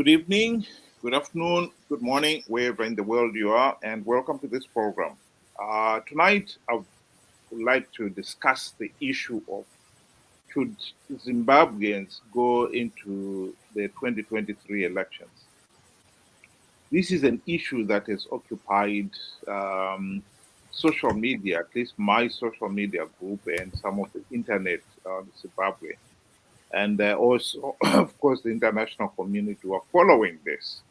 Good evening, good afternoon, good morning, wherever in the world you are, and welcome to this program. Tonight, I would like to discuss the issue of should Zimbabweans go into the 2023 elections. This is an issue that has occupied social media, at least my social media group and some of the internet in Zimbabwe. And also, of course, the international community who are following this.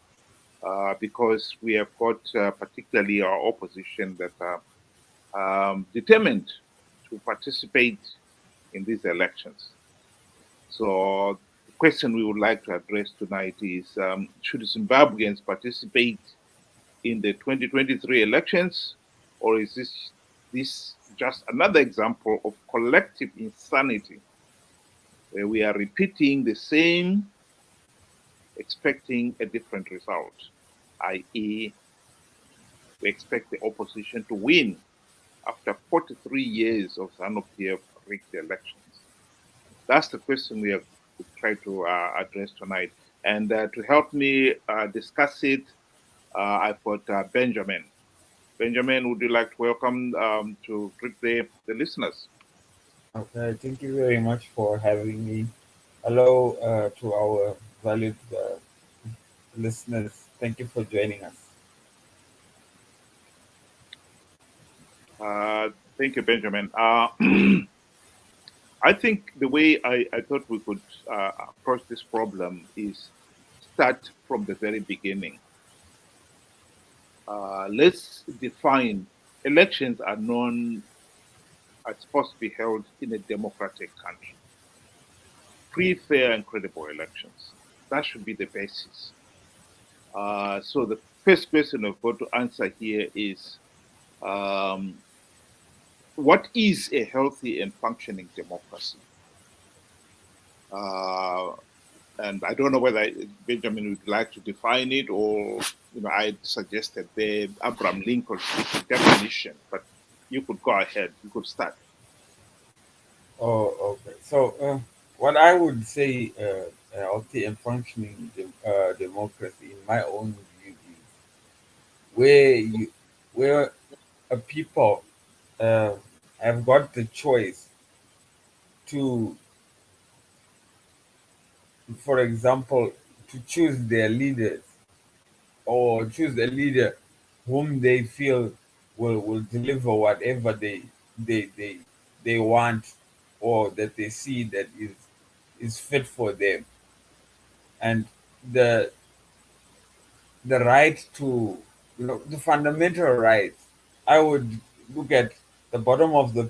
Because we have got particularly our opposition that are determined to participate in these elections. So the question we would like to address tonight is, should Zimbabweans participate in the 2023 elections, or is this just another example of collective insanity where we are repeating the same, expecting a different result, i.e., we expect the opposition to win after 43 years of ZANU-PF rigged elections? That's the question we have tried to address tonight. And to help me discuss it, I've got Benjamin. Benjamin, would you like to welcome to greet the listeners? Okay, thank you very much for having me. Hello to our valued listeners. Thank you for joining us. Thank you, Benjamin. I think the way I thought we could approach this problem is start from the very beginning. Let's define elections are supposed to be held in a democratic country. Free, fair, and credible elections. That should be the basis. So the first question I've got to answer here is um, what is a healthy and functioning democracy? Uh, and I don't know whether Benjamin would like to define it, or I suggested the Abraham Lincoln definition, but you could go ahead. You could start. Oh, okay. So, what I would say, a healthy and functioning democracy, in my own view, is where where a people uh, have got the choice to, for example, to choose their leaders or choose a leader whom they feel will deliver whatever they they they want or that they see that is fit for them, and the the right to, the fundamental rights. I would look at the bottom of the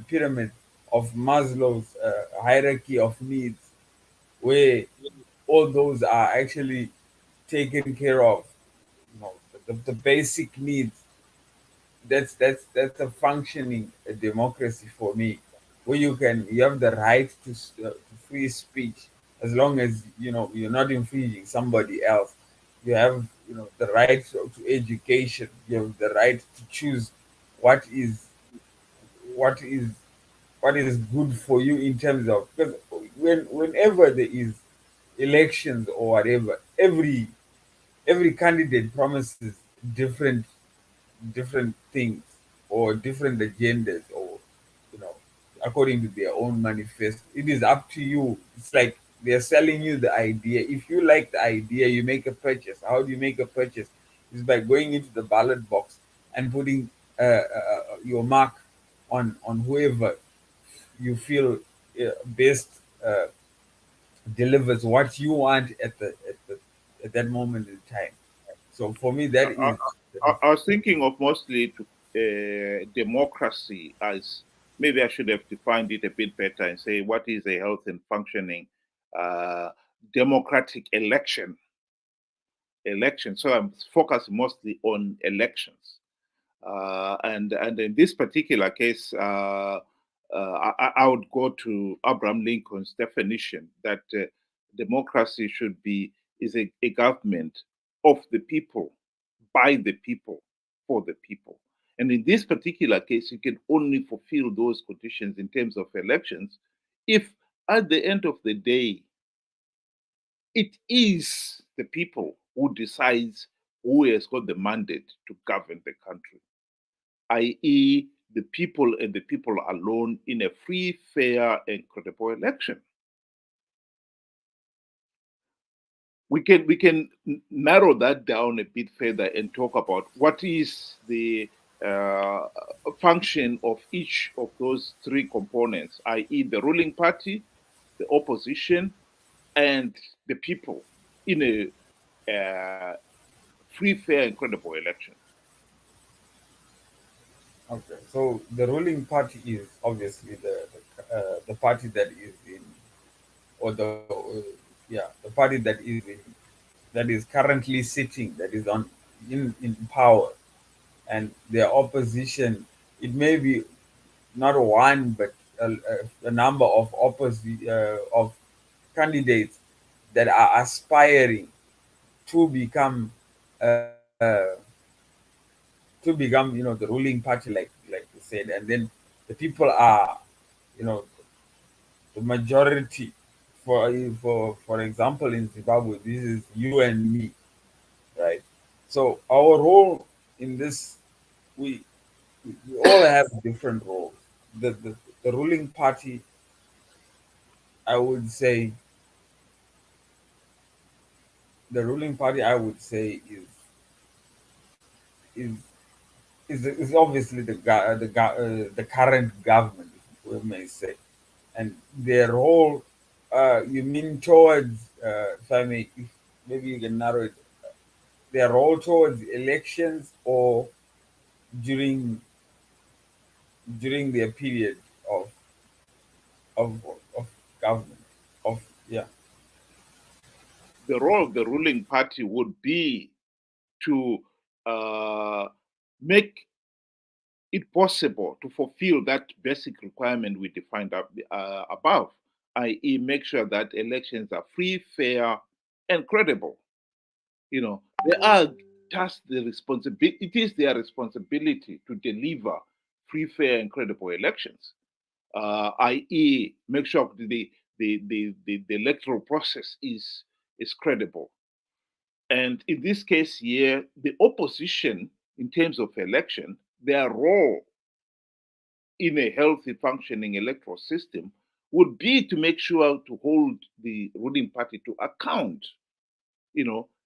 pyramid of Maslow's hierarchy of needs, where all those are actually taken care of. The basic needs. That's a functioning democracy for me, where you have the right to free speech, as long as you're not infringing somebody else. You have the right to education. You have the right to choose what is what is what is good for you, in terms of, because whenever there is elections or whatever, every candidate promises different things or different agendas, or you know according to their own manifesto. It is up to you. It's like they're selling you the idea. If you like the idea, you make a purchase. How do you make a purchase? Is by going into the ballot box and putting your mark on whoever you feel best delivers what you want at that moment in time. So for me, that I, is I was thinking of mostly to democracy as maybe I should have defined it a bit better and say what is a healthy and functioning uh, democratic election. So I'm focused mostly on elections. And in this particular case, I would go to Abraham Lincoln's definition that democracy should be is a government of the people, by the people, for the people. And in this particular case, you can only fulfill those conditions in terms of elections if, at the end of the day, it is the people who decides who has got the mandate to govern the country, i.e., the people and the people alone in a free, fair, and credible election. We can narrow that down a bit further and talk about what is the uh, function of each of those three components, i.e., the ruling party, the opposition, and the people in a free, fair, and credible election. Okay, so the ruling party is obviously the party that is in, or the yeah, the party that is in, that is currently sitting, that is on in power, and their opposition. It may be not one, but a number of of candidates that are aspiring to become uh, the ruling party, like you said, and then the people are, you know, the majority. For example, in Zimbabwe, this is you and me, right? So our role in this, we we all have different roles. The ruling party, I would say, I would say is is obviously the current government, we may say, and their role. You mean towards, if I may, if maybe you can narrow it, their role towards elections or during their period of of government of yeah. The role of the ruling party would be to uh, make it possible to fulfill that basic requirement we defined above, i.e., make sure that elections are free, fair, and credible. They are tasked the responsibility. It is their responsibility to deliver free, fair, and credible elections, i.e., make sure the electoral process is credible. And in this case here, the opposition, in terms of election, their role in a healthy, functioning electoral system would be to make sure to hold the ruling party to account.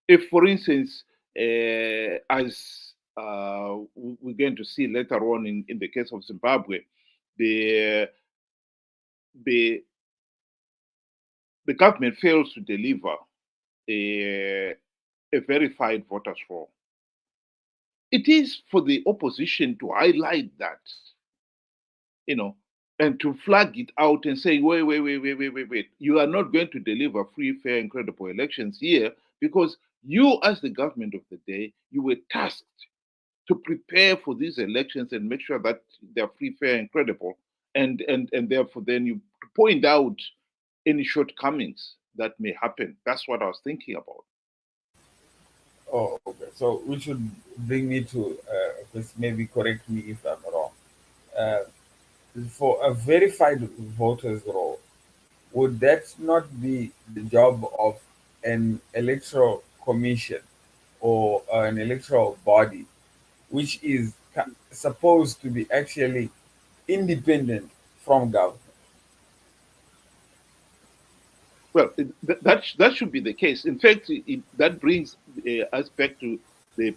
If, for instance, as we're going to see later on in the case of Zimbabwe, the the the government fails to deliver a, a verified voters roll. It is for the opposition to highlight that, you know, and to flag it out and say, wait, wait, wait, wait, wait, wait, wait. You are not going to deliver free, fair, and credible elections here because you, as the government of the day, you were tasked to prepare for these elections and make sure that they're free, fair, and credible. And therefore, then you point out any shortcomings that may happen. That's what I was thinking about. Oh, okay. So which would bring me to, just maybe correct me if I'm wrong. Uh, for a verified voters role, would that not be the job of an electoral commission or an electoral body, which is supposed to be actually independent from government? Well, that should be the case. In fact, that brings us back to the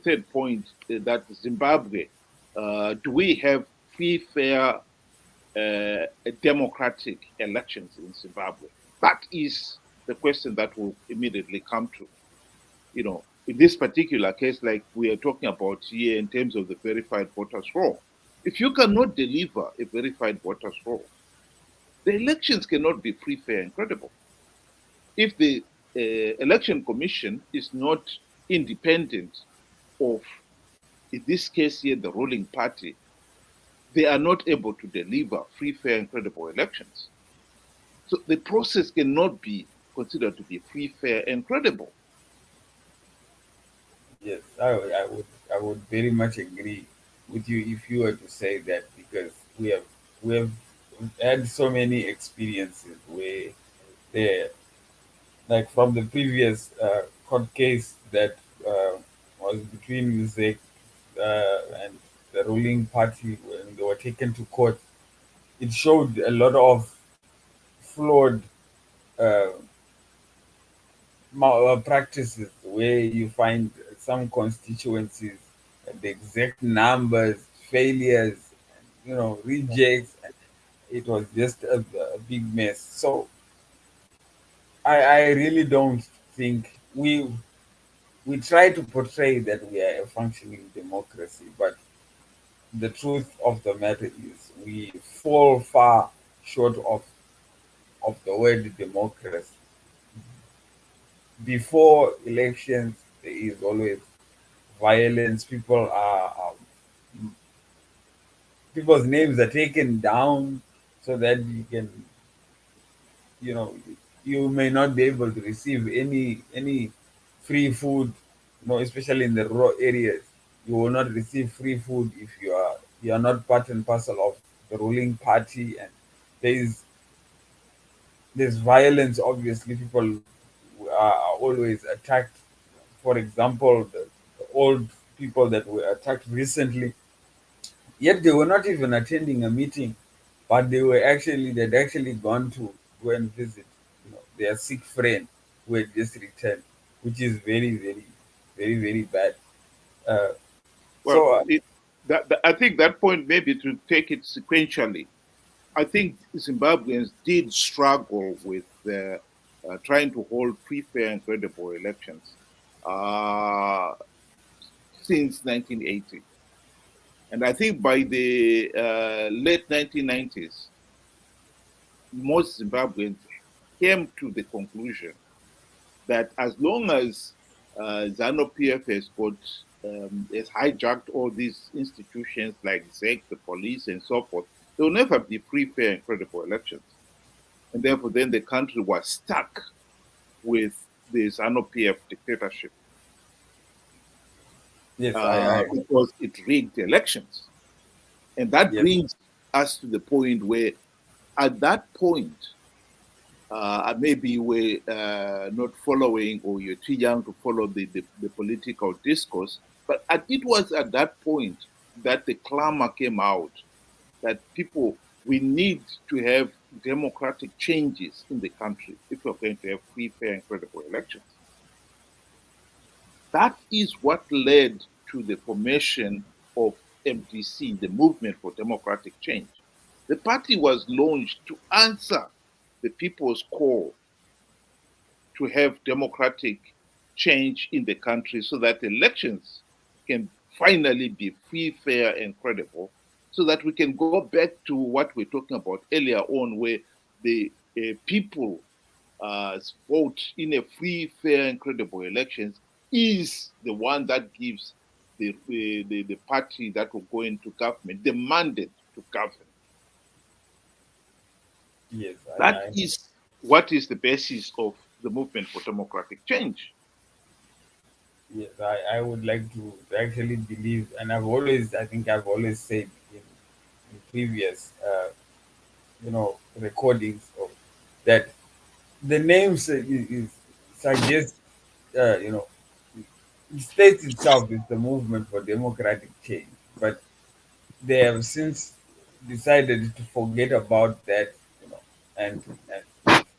third point, that Zimbabwe, do we have free, fair, democratic elections in Zimbabwe? That is the question that will immediately come to. In this particular case, like we are talking about here in terms of the verified voters roll, if you cannot deliver a verified voters roll, the elections cannot be free, fair, and credible. If the election commission is not independent of, in this case here, the ruling party, they are not able to deliver free, fair, and credible elections. So the process cannot be considered to be free, fair, and credible. Yes, I would very much agree with you if you were to say that, because we have had so many experiences where the like from the previous court case that was between Zek and the ruling party when they were taken to court. It showed a lot of flawed uh, practices where you find some constituencies, the exact numbers, failures, rejects. It was just a big mess. So I really don't think we try to portray that we are a functioning democracy, but the truth of the matter is we fall far short of the word democracy. Before elections, there is always violence. People's names are taken down so that you know, you may not be able to receive any free food. Especially in the rural areas, you will not receive free food if you are not part and parcel of the ruling party, and there is there's violence. Obviously, people are always attacked. For example, the old people that were attacked recently, yet they were not even attending a meeting, but they'd actually gone to go and visit, their sick friend who had just returned, which is very, very, very, very bad. Uh, Well, so I think that point maybe to take it sequentially. I think Zimbabweans did struggle with trying to hold free, fair, and credible elections uh, since 1980. And I think by the late 1990s, most Zimbabweans came to the conclusion that as long as ZANU PF has hijacked all these institutions like ZEC, the police, and so forth, there will never be free, fair, and credible elections. And therefore, then the country was stuck with the ZANU PF dictatorship yes, because it rigged elections. And that yes, brings us to the point where, at that point, maybe you were not following or you're too young to follow the political discourse. But it was at that point that the clamor came out that we need to have democratic changes in the country if we're going to have free, fair, and credible elections. That is what led to the formation of MDC, the Movement for Democratic Change. The party was launched to answer the people's call to have democratic change in the country so that elections can finally be free, fair, and credible, so that we can go back to what we're talking about earlier on, where the people vote in a free, fair, and credible elections is the one that gives the party that will go into government the mandate to govern. yes. That is what is the basis of the movement for democratic change. Yes, I would like to actually believe, and I think I've always said in previous, recordings of that the names suggest, you know, it states itself is the movement for democratic change, but they have since decided to forget about that, and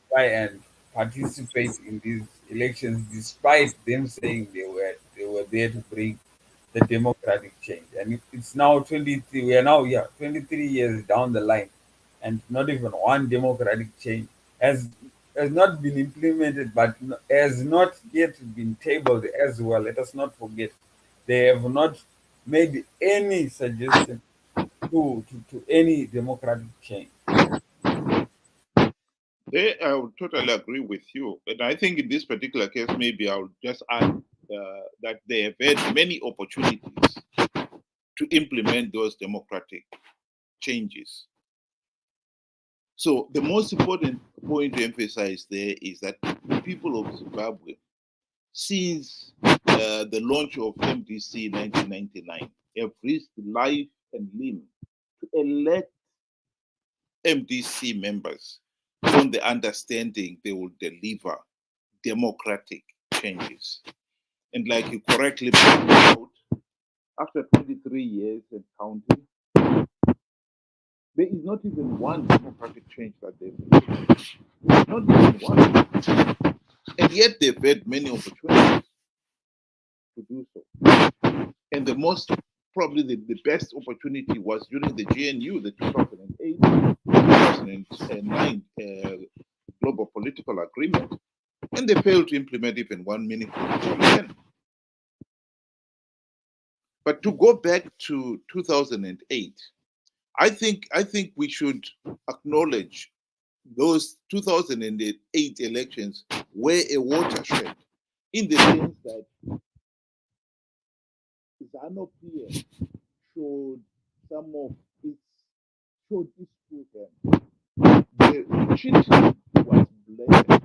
try and participate in these elections despite them saying they were there to bring the democratic change. And it's now 23. We are now 23 years down the line, and not even one democratic change has has not been implemented, but has not yet been tabled as well. Let us not forget they have not made any suggestion to any democratic change. I would totally agree with you. And I think in this particular case, maybe I would just add that they have had many opportunities to implement those democratic changes. So the most important point to emphasize there is that the people of Zimbabwe, since the launch of MDC in 1999, have risked life and limb to elect MDC members on the understanding they will deliver democratic changes. And like you correctly pointed out, after 23 years and counting, there is not even one democratic change that they've made. Not even one. And yet they've had many opportunities to do so. And the most, probably the best opportunity was during the GNU, the 2008 2009 global political agreement, and they failed to implement even one meaningful reform. But to go back to 2008, I think we should acknowledge those 2008 elections were a watershed in the sense that ZANU-PF showed some of its showed its true hand. The cheating was blatant.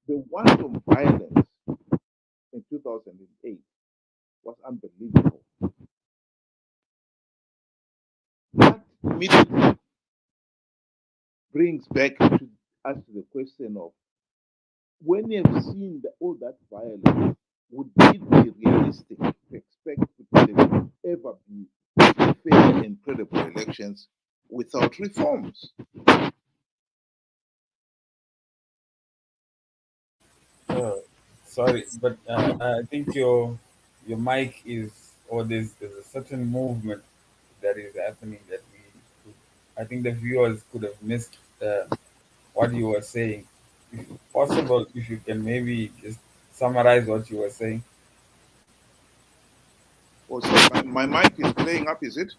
The wanton violence in 2008 was unbelievable. That immediately brings back to us to the question of when you have seen all that violence, would it be realistic to expect that there will ever be fair and credible elections without reforms? Uh, Sorry, but I think your mic is, or there's a certain movement that is happening that I think the viewers could have missed what you were saying. If possible, if you can maybe just summarize what you were saying. Oh, so my mic is playing up, is it?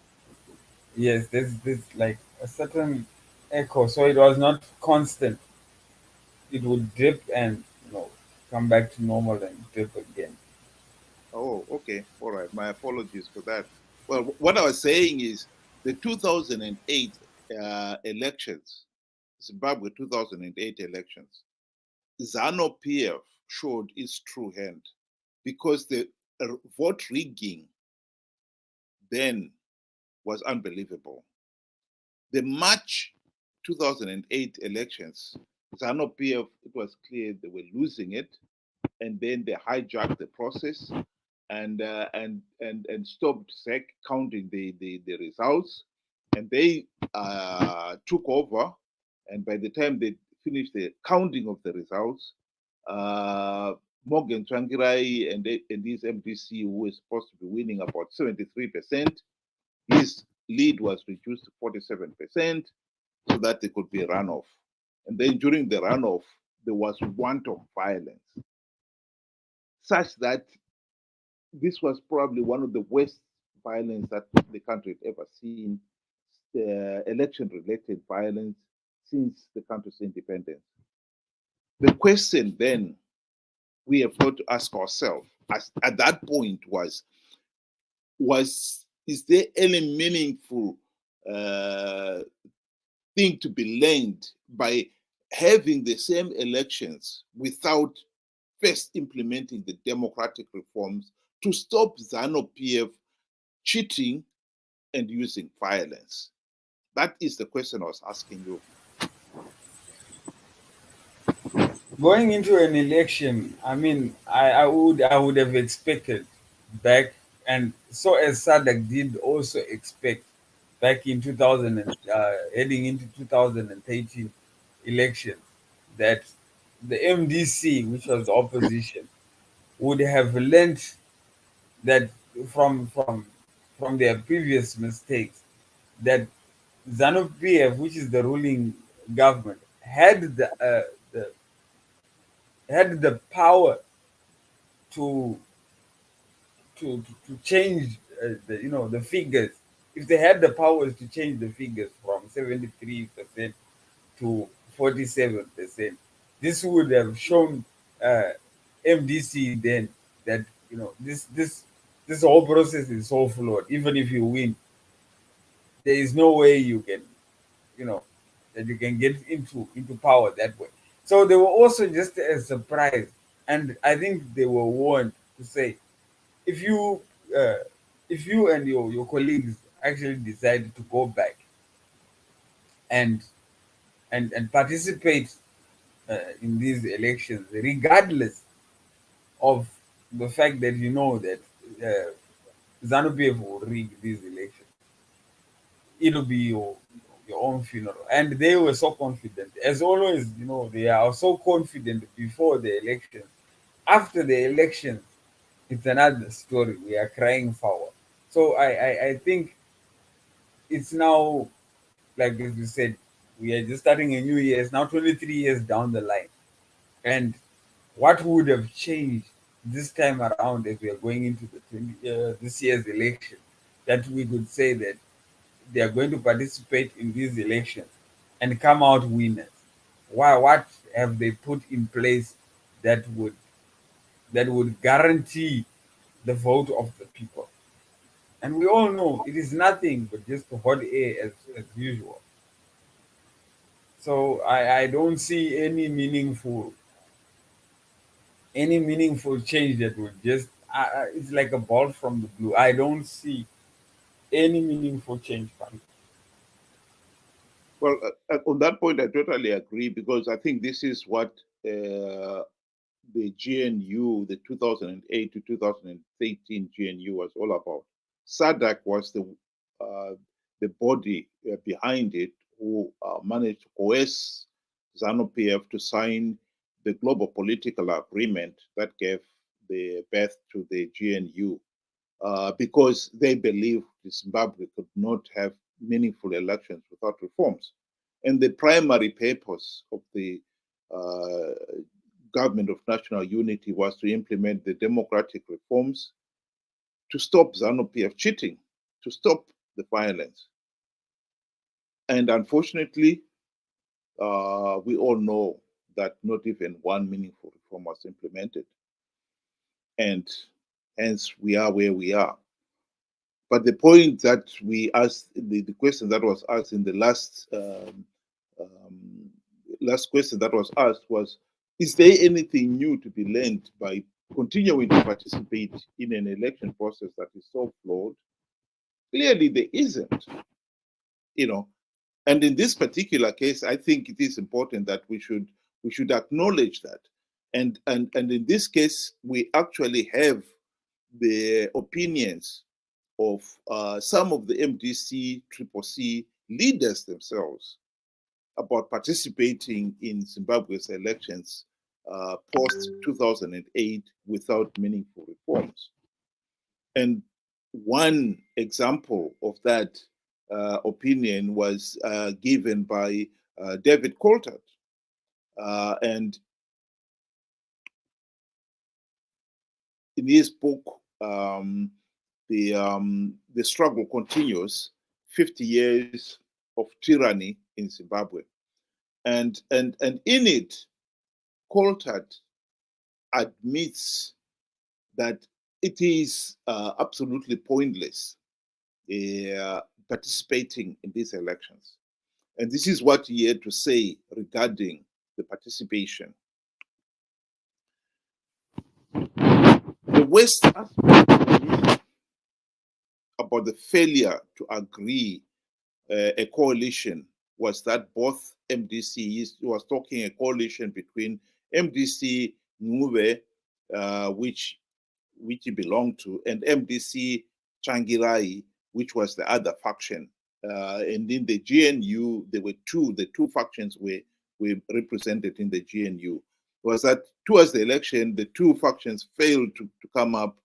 Yes, there's like a certain echo, so it was not constant. It would dip and come back to normal and dip again. Oh, okay. All right. My apologies for that. Well, what I was saying is the 2008 elections, Zimbabwe 2008 elections, ZANU-PF showed its true hand because the vote rigging then was unbelievable. The March 2008 elections, ZANU-PF, it was clear they were losing it, and then they hijacked the process and stopped SEC counting the results, and they took over. And by the time they finished the counting of the results, uh, Morgan Tsvangirai and his MDC, who was supposed to be winning about 73%, his lead was reduced to 47% so that there could be a runoff. And then during the runoff, there was wanton violence, such that this was probably one of the worst violence that the country had ever seen, election-related violence since the country's independence. The question then we have got to ask ourselves at that point was is there any meaningful thing to be learned by having the same elections without first implementing the democratic reforms to stop ZANU-PF cheating and using violence? That is the question I was asking you. Going into an election, I mean, I would have expected back, and so as Sadak did also expect back in 2000 and heading into 2013 elections, that the MDC, which was the opposition, would have learned that from their previous mistakes, that ZANU-PF, which is the ruling government, the had the power to to change the figures. If they had the powers to change the figures from 73% to 47%, this would have shown MDC then that this whole process is so flawed. Even if you win, there is no way you can you know that you can get into power that way. So they were also just as surprised, and I think they were warned to say, if you uh, if you and your colleagues actually decide to go back and participate in these elections, regardless of the fact that you know that ZANU PF will rig these elections. It'll be your own funeral. And they were so confident. As always, you know, they are so confident before the election. After the election, it's another story. We are crying foul. So I think it's now, like as you said, we are just starting a new year. It's now 23 years down the line. And what would have changed this time around as we are going into the this year's election that we could say that they are going to participate in these elections and come out winners? Why? What have they put in place that would guarantee the vote of the people? And we all know it is nothing but just hot air as usual. So I don't see any meaningful change that would just it's like a ball from the blue. I don't see any meaningful change coming. Well, on that point, I totally agree because I think this is what the GNU, the 2008 to 2013 GNU was all about. SADC was the body behind it who managed to coerce ZANU-PF to sign the global political agreement that gave the birth to the GNU because they believed Zimbabwe could not have meaningful elections without reforms. And the primary purpose of the government of national unity was to implement the democratic reforms to stop ZANU-PF cheating, to stop the violence. And unfortunately, we all know that not even one meaningful reform was implemented. And hence we are where we are. But the point that we asked, the question that was asked in the last question that was asked was, is there anything new to be learned by continuing to participate in an election process that is so flawed? Clearly, there isn't. You know, and in this particular case, I think it is important that we should acknowledge that. And in this case, we actually have the opinions of some of the MDC, Triple C leaders themselves about participating in Zimbabwe's elections post 2008 without meaningful reforms. And one example of that opinion was given by David Coulthard. And in his book, the struggle continues, 50 years of tyranny in Zimbabwe. And in it, Coulthard admits that it is absolutely pointless participating in these elections. And this is what he had to say regarding the participation. The West aspect about the failure to agree a coalition was that both MDC, was talking a coalition between MDC Ngube, which he belonged to, and MDC Changirai, which was the other faction. And in the GNU, there were the two factions were represented in the GNU. Was that towards the election, the two factions failed to come up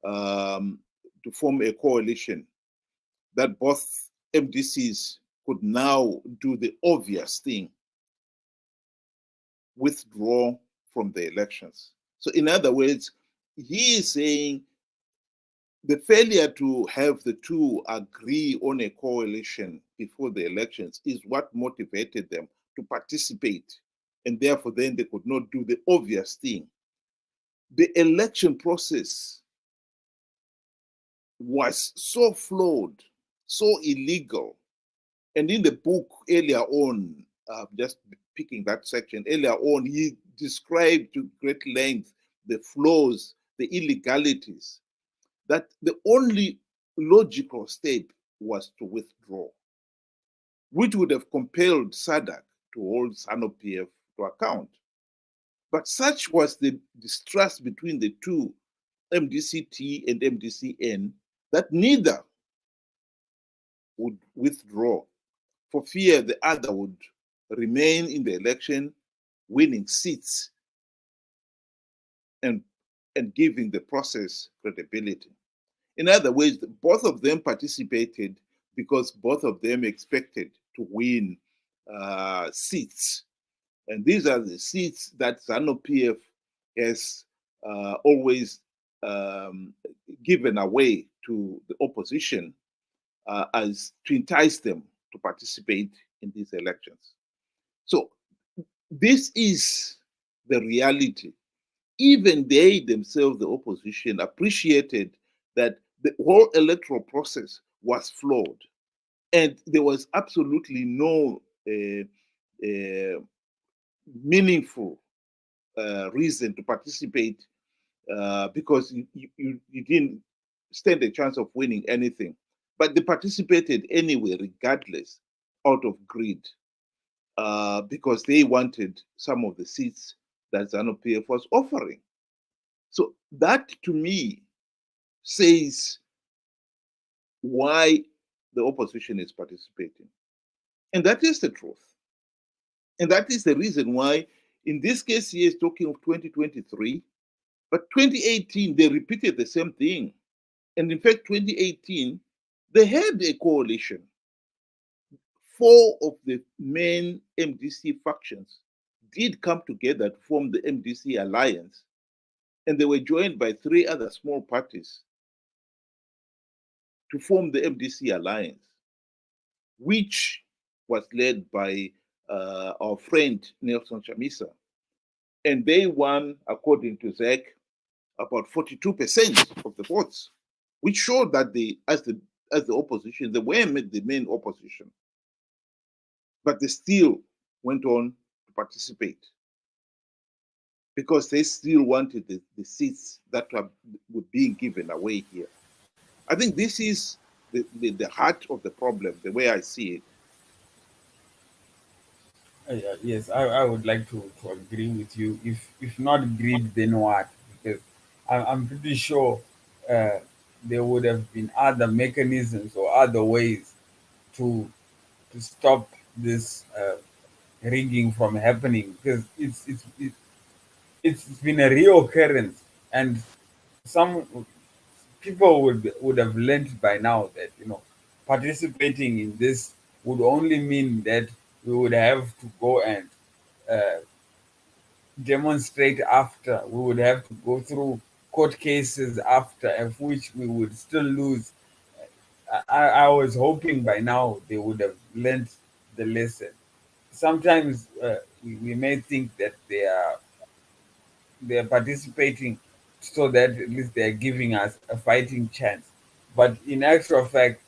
to form a coalition that both MDCs could now do the obvious thing, withdraw from the elections. So in other words, he is saying the failure to have the two agree on a coalition before the elections is what motivated them to participate. And therefore, then they could not do the obvious thing. The election process was so flawed, so illegal. And in the book earlier on, just picking that section, earlier on, he described to great length the flaws, the illegalities, that the only logical step was to withdraw, which would have compelled SADC to hold ZANU-PF to account. But such was the distrust between the two, MDCT and MDCN, that neither would withdraw for fear the other would remain in the election, winning seats and, and giving the process credibility. In other words, both of them participated because both of them expected to win seats. And these are the seats that ZANU-PF has always given away to the opposition as to entice them to participate in these elections. So this is the reality. Even they themselves, the opposition, appreciated that the whole electoral process was flawed. And there was absolutely no meaningful reason to participate because you didn't stand a chance of winning anything. But they participated anyway, regardless, out of greed, because they wanted some of the seats that ZANU-PF was offering. So that, to me, says why the opposition is participating. And that is the truth. And that is the reason why, in this case, he is talking of 2023, but 2018, they repeated the same thing. And in fact, 2018, they had a coalition. Four of the main MDC factions did come together to form the MDC alliance, and they were joined by three other small parties to form the MDC alliance, which was led by our friend Nelson Chamisa. And they won, according to ZEC, about 42% of the votes, which showed that as the opposition, they were the main opposition, but they still went on to participate because they still wanted the seats that were being given away here. I think this is the heart of the problem, the way I see it. Yes, I would like to agree with you. If not greed, then what? Because I'm pretty sure uh, there would have been other mechanisms or other ways to stop this rigging from happening. Because it's been a reoccurrence, and some people would have learned by now that participating in this would only mean that we would have to go and uh, demonstrate after. We would have to go through court cases after, of which we would still lose. I was hoping by now they would have learned the lesson. Sometimes we may think that they are participating so that at least they are giving us a fighting chance. But in actual fact,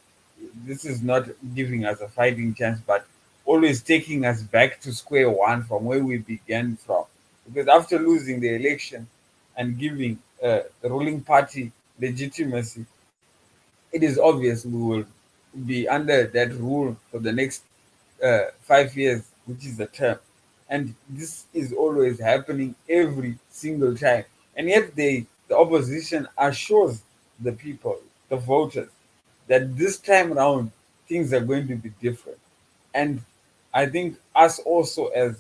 this is not giving us a fighting chance, but always taking us back to square one from where we began from. Because after losing the election and giving the ruling party legitimacy, it is obvious we will be under that rule for the next 5 years, which is the term. And this is always happening every single time. And yet the opposition assures the people, the voters, that this time around things are going to be different. And I think us also as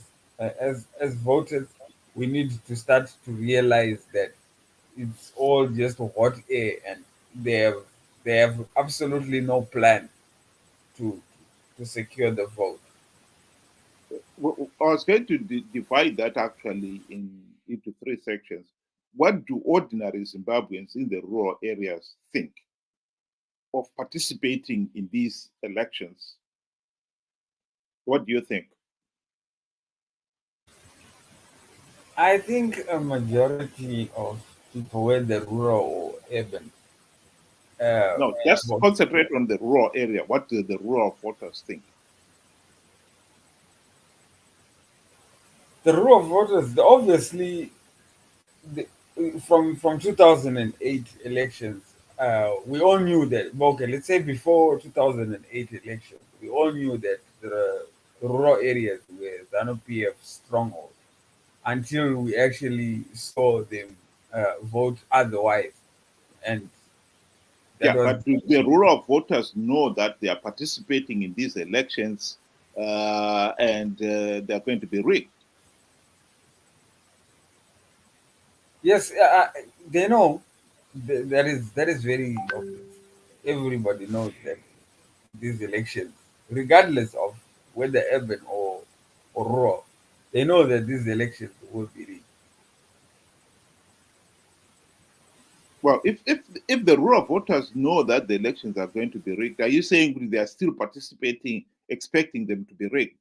voters, we need to start to realize that it's all just hot air, and they have absolutely no plan to to secure the vote. Well, I was going to divide that actually into three sections. What do ordinary Zimbabweans in the rural areas think of participating in these elections? What do you think? I think a majority of people, whether rural or urban, uh, No, just vote. concentrate on the rural area. What do the rural voters think? The rural voters, obviously, the, from 2008 elections, we all knew that. Okay, let's say before 2008 elections, we all knew that the rural areas were ZANU PF stronghold. until we actually saw them vote otherwise. And that Yeah, was but do the rural voters know that they are participating in these elections and they're going to be rigged? yes, they know. That is very obvious. Everybody knows that these elections, regardless of whether urban or rural, they know that these elections will be rigged. Well, if the rural voters know that the elections are going to be rigged, are you saying they are still participating, expecting them to be rigged?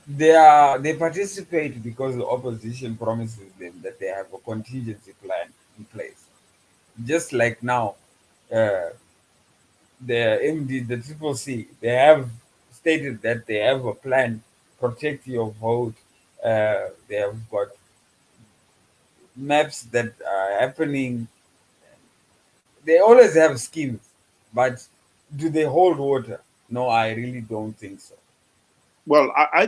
They participate because the opposition promises them that they have a contingency plan in place. Just like now, uh, the MD, the Triple C, they have stated that they have a plan, protect your vote. They have got maps that are happening. They always have schemes, but do they hold water? No, I really don't think so. Well, I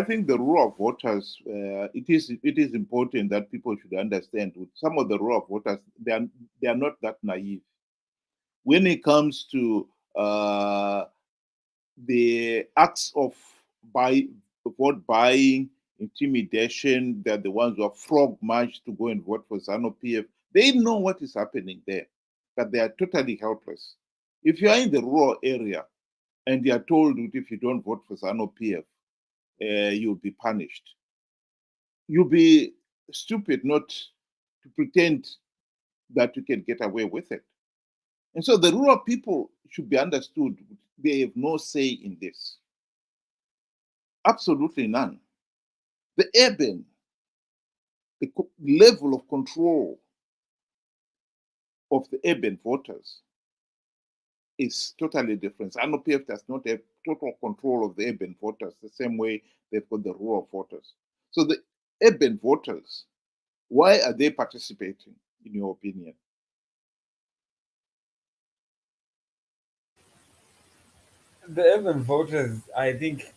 think the rural voters, it is important that people should understand. With some of the rural voters, they are not that naive when it comes to the acts of buy vote buying, intimidation. They're the ones who are frog marched to go and vote for ZANU PF. They know what is happening there, but they are totally helpless. If you are in the rural area and you are told that if you don't vote for ZANU PF, you'll be punished, you'll be stupid not to pretend that you can get away with it. And so the rural people should be understood. They have no say in this. Absolutely none. The urban, the level of control of the urban voters is totally different. NOPF does not have total control of the urban voters the same way they've got the rural voters. So the urban voters, why are they participating, in your opinion? The urban voters, I think,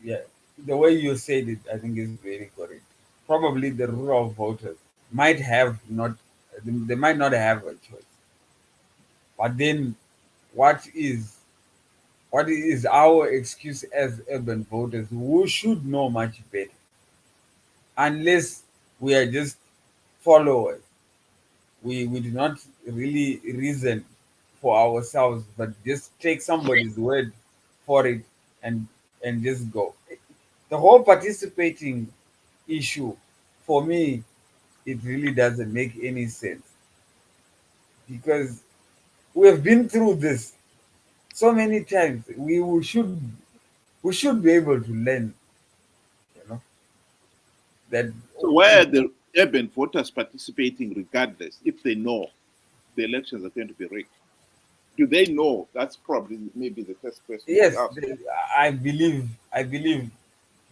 yeah, the way you said it, I think is very correct. Probably the rural voters might have not, they might not have a choice. But then, what is what is our excuse as urban voters who should know much better, unless we are just followers? We do not really reason for ourselves, but just take somebody's word for it and just go. The whole participating issue, for me, it really doesn't make any sense, because we have been through this so many times. We should be able to learn, you know, that So why are the urban voters participating regardless if they know the elections are going to be rigged? Do they know? That's probably maybe the first question we should yes, ask. I believe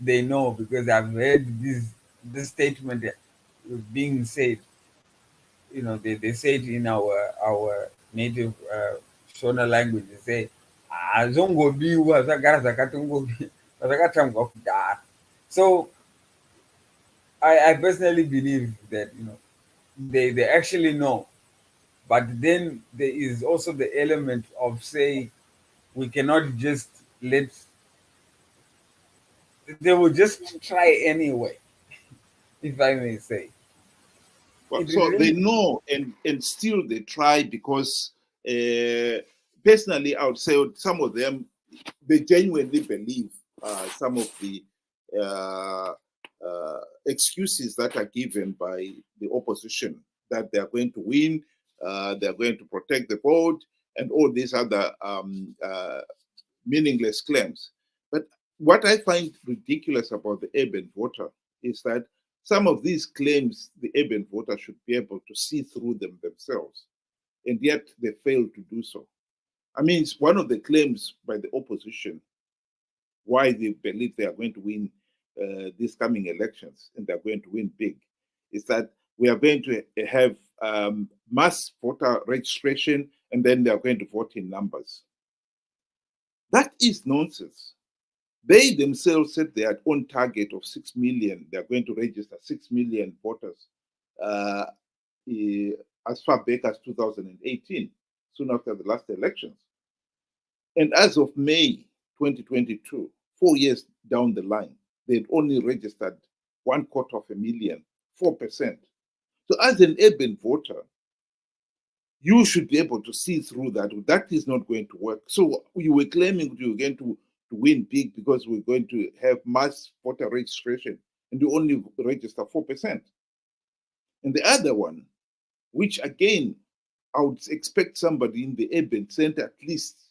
they know, because I've heard this statement being said. They say it in our native Shona language. They say azongobiwa zvagara zvakatangwa kudhara. So I personally believe that they actually know, but then there is also the element of, say, we cannot just let, they will just try anyway, if I may say. Well, It so they really, know and still they try because personally, I would say some of them they genuinely believe some of the uh, excuses that are given by the opposition that they are going to win, they are going to protect the vote, and all these other meaningless claims. But what I find ridiculous about the urban voter is that some of these claims the urban voter should be able to see through them themselves, and yet they fail to do so. I mean, it's one of the claims by the opposition why they believe they are going to win these coming elections and they're going to win big is that we are going to have mass voter registration and then they are going to vote in numbers. That is nonsense. They themselves set their own target of 6 million. They're going to register 6 million voters uh, as far back as 2018, soon after the last elections. And as of May 2022, 4 years down the line, they'd only registered 250,000, 4%. So as an urban voter, you should be able to see through that. That is not going to work. So you were claiming you were going to win big because we're going to have mass voter registration, and you only register 4%. And the other one, which again, I would expect somebody in the urban center at least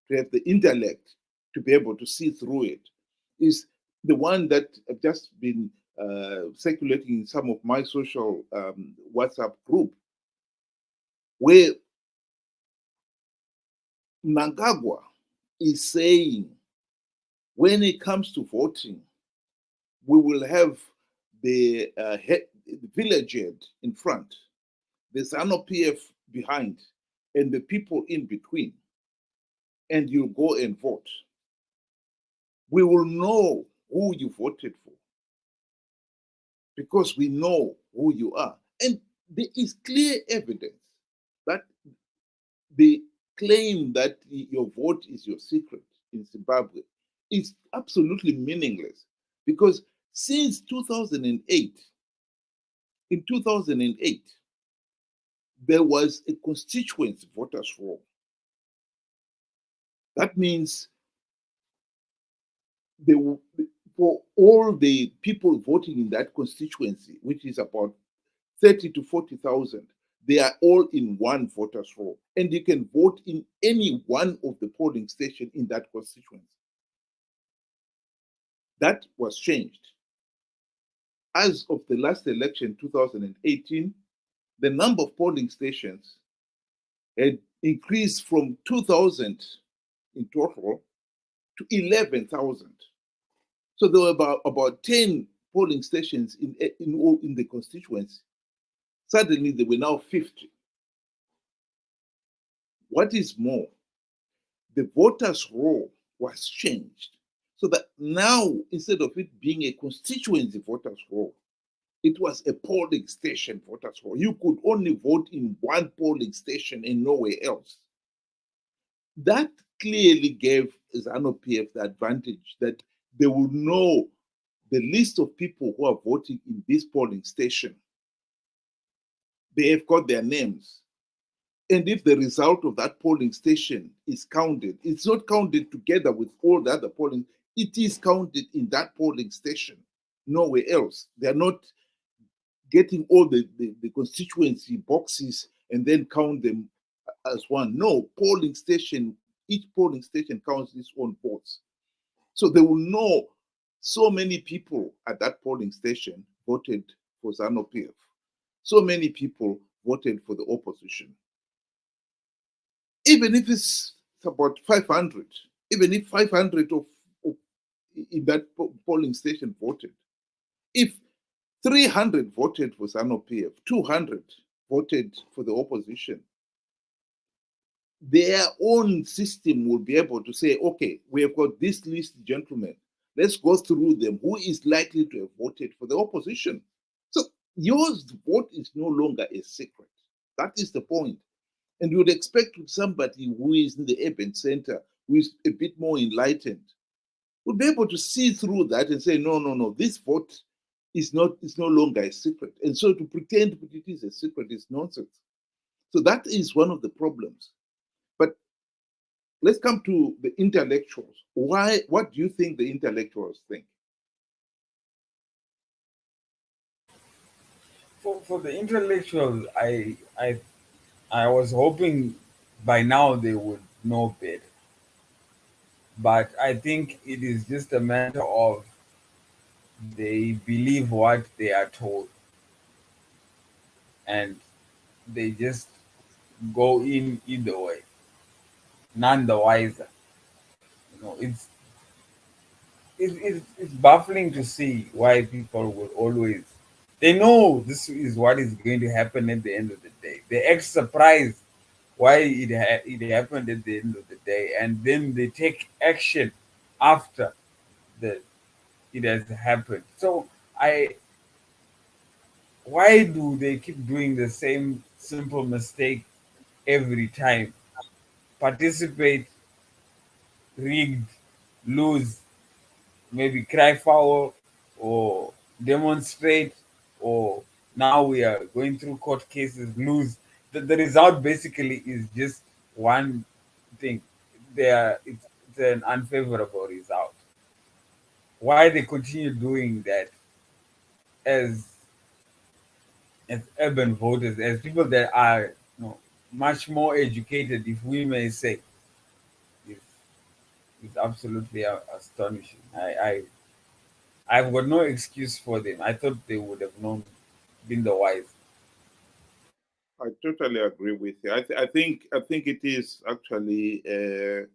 to have the intellect to be able to see through it, is the one that have just been circulating in some of my social WhatsApp group, where Mnangagwa is saying, when it comes to voting, we will have the village head in front, the ZANU-PF behind, and the people in between, and you go and vote. We will know who you voted for because we know who you are. And there is clear evidence that the claim that your vote is your secret in Zimbabwe is absolutely meaningless, because since 2008, in 2008, there was a constituency voters roll. That means for all the people voting in that constituency, which is about 30 to 40,000, they are all in one voters roll, and you can vote in any one of the polling stations in that constituency. That was changed. As of the last election, 2018, the number of polling stations had increased from 2,000 in total to 11,000. So there were about 10 polling stations in the constituency. Suddenly, there were now 50. What is more, the voters' roll was changed so that now, instead of it being a constituency voters' roll, it was a polling station voters' roll. You could only vote in one polling station and nowhere else. That clearly gave ZANU-PF the advantage that they will know the list of people who are voting in this polling station. They have got their names. And if the result of that polling station is counted, it's not counted together with all the other polling, it is counted in that polling station, nowhere else. They're not getting all the constituency boxes and then count them as one. No, each polling station counts its own votes. So they will know so many people at that polling station voted for ZANU-PF. So many people voted for the opposition. Even if it's about 500, even if 500 of in that polling station voted, if 300 voted for ZANU-PF, 200 voted for the opposition, their own system will be able to say, okay, we have got this list, gentlemen. Let's go through them. Who is likely to have voted for the opposition? So your vote is no longer a secret. That is the point. And you would expect somebody who is in the urban center, who is a bit more enlightened, would be able to see through that and say, no, this vote is no longer a secret. And so to pretend that it is a secret is nonsense. So that is one of the problems. But let's come to the intellectuals. What do you think the intellectuals think? For the intellectuals, I was hoping by now they would know better. But I think it is just a matter of they believe what they are told, and they just go in either way, none the wiser. It's baffling to see why people will always, they know this is what is going to happen at the end of the day. They act surprised why it happened at the end of the day, and then they take action after that it has happened. So I why do they keep doing the same simple mistake every time? Participate, rigged, lose, maybe cry foul, or demonstrate, or now we are going through court cases, lose. The result basically is just one thing. It's an unfavorable result. Why they continue doing that as urban voters, as people that are much more educated, if we may say, is, is absolutely astonishing. I've got no excuse for them. I thought they would have known, been the wise. I totally agree with you. I think it is actually a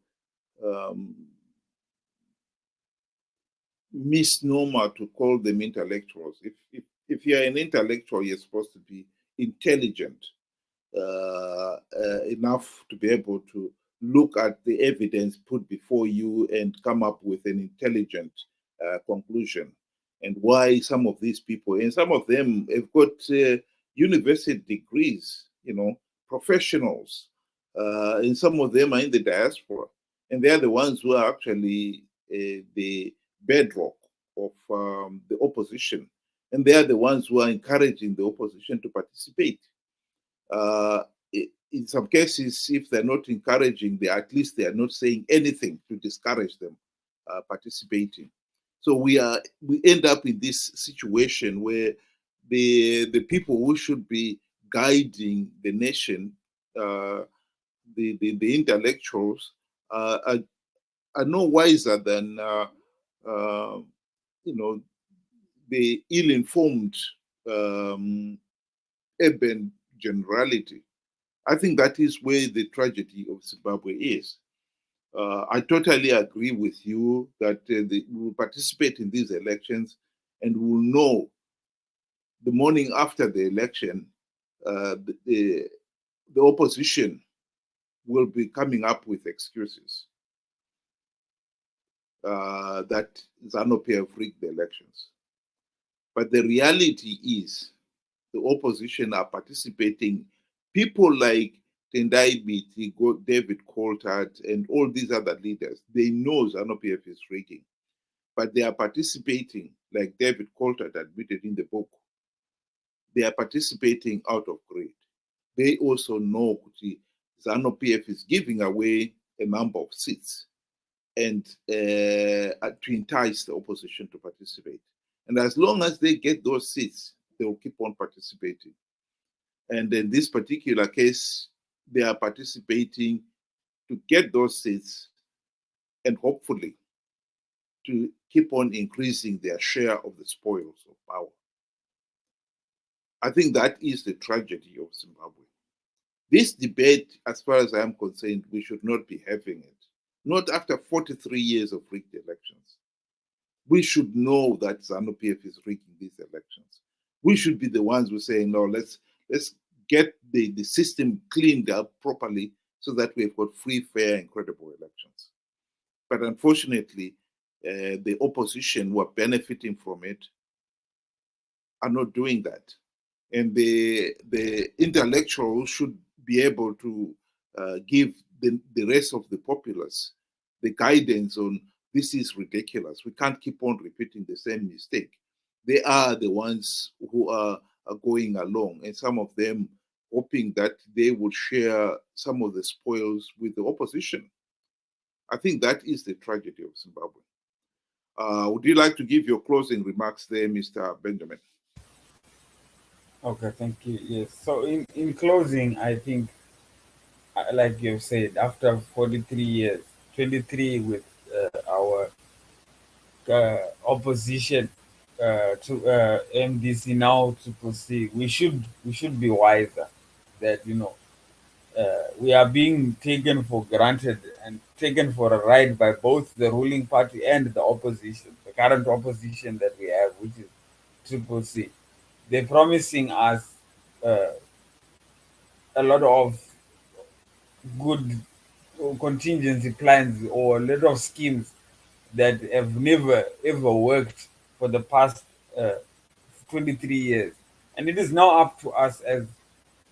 misnomer to call them intellectuals. If you're an intellectual, you're supposed to be intelligent enough to be able to look at the evidence put before you and come up with an intelligent conclusion. And why some of these people, and some of them have got university degrees, professionals, and some of them are in the diaspora. And they're the ones who are actually the bedrock of the opposition. And they are the ones who are encouraging the opposition to participate. Uh, in some cases, if they're not encouraging, at least they are not saying anything to discourage them participating. So we end up in this situation where the people who should be guiding the nation, the intellectuals, are no wiser than uh, you know the ill-informed um, urban generality. I think that is where the tragedy of Zimbabwe is. I totally agree with you that we will participate in these elections and we will know the morning after the election, the opposition will be coming up with excuses that ZANU-PF rigged the elections. But the reality is the opposition are participating. People like Tendai Biti, David Coulthard, and all these other leaders, they know ZANU-PF is rigging, but they are participating, like David Coulthard admitted in the book. They are participating out of greed. They also know that ZANU-PF is giving away a number of seats and to entice the opposition to participate. And as long as they get those seats, they will keep on participating. And in this particular case, they are participating to get those seats and hopefully to keep on increasing their share of the spoils of power. I think that is the tragedy of Zimbabwe. This debate, as far as I am concerned, we should not be having it. Not after 43 years of rigged elections. We should know that ZANU-PF is rigging these elections. We should be the ones who say, no, let's get the system cleaned up properly so that we've got free, fair, and credible elections. But unfortunately, the opposition who are benefiting from it are not doing that. And the intellectuals should be able to give the rest of the populace the guidance on this is ridiculous. We can't keep on repeating the same mistake. They are the ones who are going along, and some of them hoping that they will share some of the spoils with the opposition. I think that is the tragedy of Zimbabwe. Would you like to give your closing remarks there, Mr. Benjamin? Okay, thank you. Yes. So in closing, I think, like you've said, after 43 years, 23 with our opposition to MDC, now to proceed, we should be wiser. That we are being taken for granted and taken for a ride by both the ruling party and the opposition, the current opposition that we have, which is Triple C. They're promising us uh, a lot of good contingency plans or a lot of schemes that have never ever worked for the past uh, 23 years. And it is now up to us as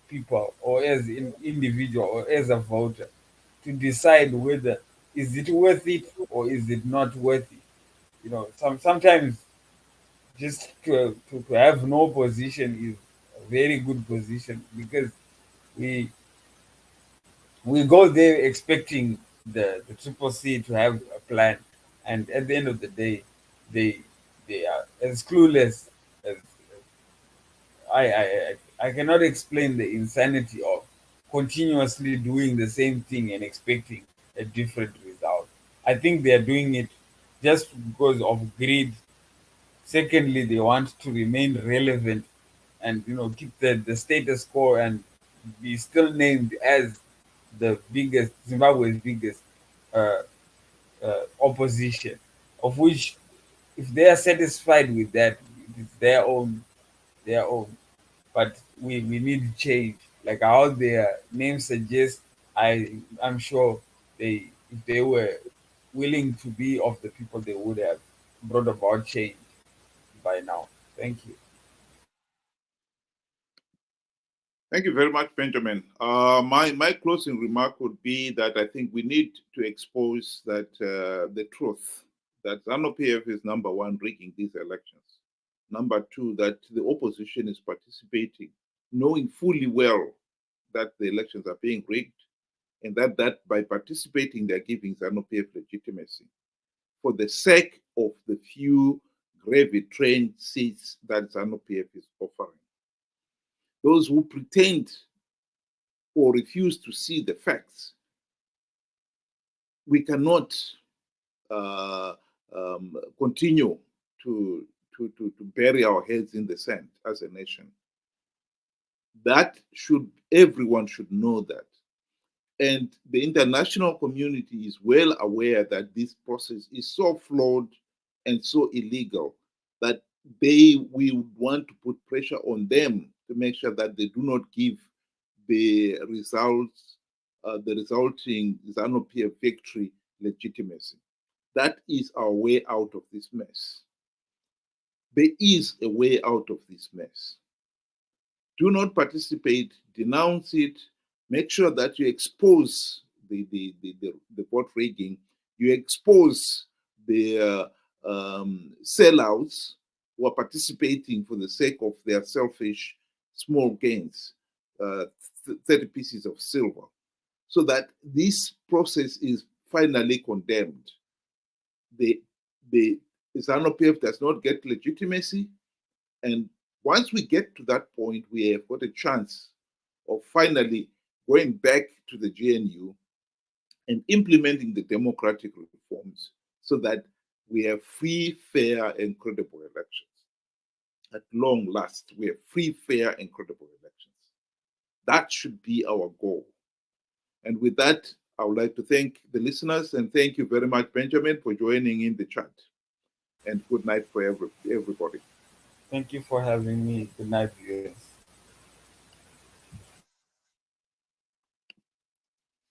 people or as an individual or as a voter to decide whether is it worth it or is it not worth it. You know, sometimes just to have no position is a very good position because we we go there expecting the triple C to have a plan, and at the end of the day, they they are as clueless as I cannot explain the insanity of continuously doing the same thing and expecting a different result. I think they are doing it just because of greed. Secondly, they want to remain relevant and keep the status quo and be still named as the biggest Zimbabwe's biggest uh, opposition. Of which, if they are satisfied with that, it's their own. But we need change. Like how their name suggests, I'm sure if they were willing to be of the people, they would have brought about change by now. Thank you. Thank you very much, Benjamin. My closing remark would be that I think we need to expose that the truth that ZANU-PF is number one rigging these elections. Number two, that the opposition is participating, knowing fully well that the elections are being rigged, and that by participating they're giving ZANU-PF legitimacy for the sake of the few gravy train seats that ZANU-PF is offering. Those who pretend or refuse to see the facts, we cannot uh, continue to bury our heads in the sand as a nation. Everyone should know that. And the international community is well aware that this process is so flawed and so illegal that we would want to put pressure on them to make sure that they do not give the results, the resulting ZANU-PF victory legitimacy. That is our way out of this mess. There is a way out of this mess. Do not participate, denounce it, make sure that you expose the vote rigging, you expose the sellouts who are participating for the sake of their selfish small gains, 30 pieces of silver, so that this process is finally condemned. The ZANU-PF does not get legitimacy, and once we get to that point, we have got a chance of finally going back to the GNU and implementing the democratic reforms so that we have free, fair, and credible elections. At long last, we have free, fair, and credible elections. That should be our goal. And with that, I would like to thank the listeners and thank you very much, Benjamin, for joining in the chat. And good night for everybody. Thank you for having me. Good night, viewers.